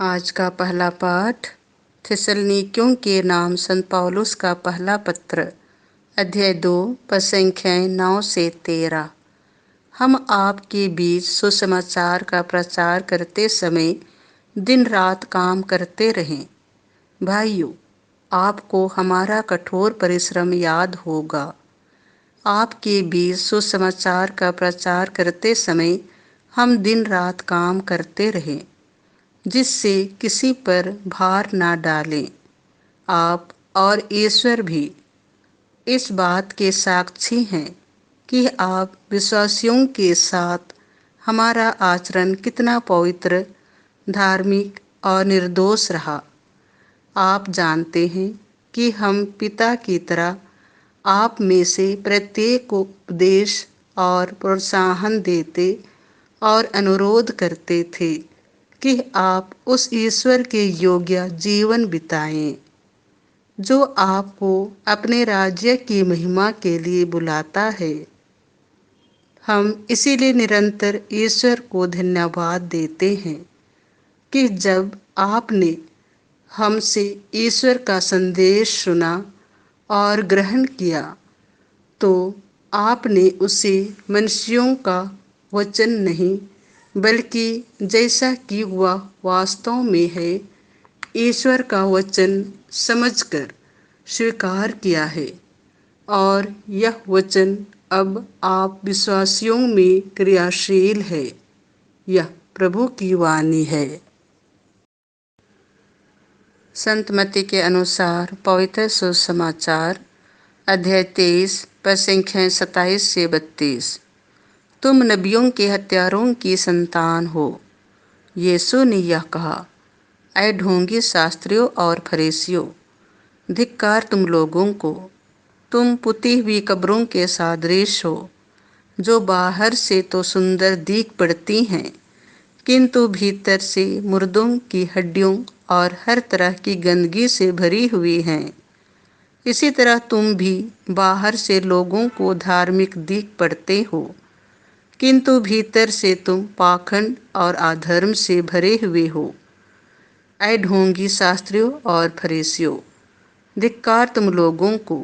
आज का पहला पाठ थिस्सलुनीकियों के नाम संत पौलुस का पहला पत्र, अध्याय 2, पद संख्याएं 9 से 13। हम आपके बीच सुसमाचार का प्रचार करते समय दिन रात काम करते रहें। भाइयों, आपको हमारा कठोर परिश्रम याद होगा। आपके बीच सुसमाचार का प्रचार करते समय हम दिन रात काम करते रहें, जिससे किसी पर भार ना डालें। आप और ईश्वर भी इस बात के साक्षी हैं कि आप विश्वासियों के साथ हमारा आचरण कितना पवित्र, धार्मिक और निर्दोष रहा। आप जानते हैं कि हम पिता की तरह आप में से प्रत्येक को उपदेश और प्रोत्साहन देते और अनुरोध करते थे कि आप उस ईश्वर के योग्य जीवन बिताएं, जो आपको अपने राज्य की महिमा के लिए बुलाता है। हम इसीलिए निरंतर ईश्वर को धन्यवाद देते हैं कि जब आपने हमसे ईश्वर का संदेश सुना और ग्रहण किया, तो आपने उसे मनुष्यों का वचन नहीं, बल्कि जैसा कि वह वास्तव में है, ईश्वर का वचन समझकर स्वीकार किया है। और यह वचन अब आप विश्वासियों में क्रियाशील है। यह प्रभु की वाणी है। संत मत्ती के अनुसार पवित्र सुसमाचार, अध्याय 23, पद संख्याएं 27 से 32। तुम नबियों के हत्यारों की संतान हो। यीशु ने यह कहा, ऐ ढोंगी शास्त्रियों और फरीसियों, धिक्कार तुम लोगों को। तुम पुती हुई कब्रों के सदृश हो, जो बाहर से तो सुंदर दिख पड़ती हैं, किंतु भीतर से मुर्दों की हड्डियों और हर तरह की गंदगी से भरी हुई हैं। इसी तरह तुम भी बाहर से लोगों को धार्मिक दिख पड़ते हो, किंतु भीतर से तुम पाखंड और अधर्म से भरे हुए हो। ऐ ढोंगी शास्त्रियों और फरीसियों, धिक्कार तुम लोगों को।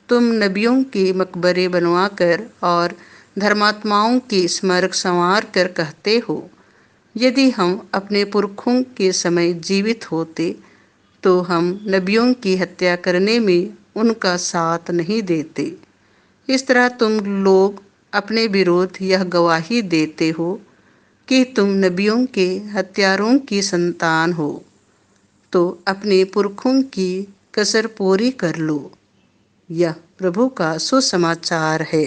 तुम नबियों के मकबरे बनवाकर और धर्मात्माओं के स्मारक संवार कर कहते हो, यदि हम अपने पुरखों के समय जीवित होते तो हम नबियों की हत्या करने में उनका साथ नहीं देते। इस तरह तुम लोग अपने विरोध यह गवाही देते हो कि तुम नबियों के हत्यारों की संतान हो, तो अपने पुरखों की कसर पूरी कर लो। यह प्रभु का सुसमाचार है।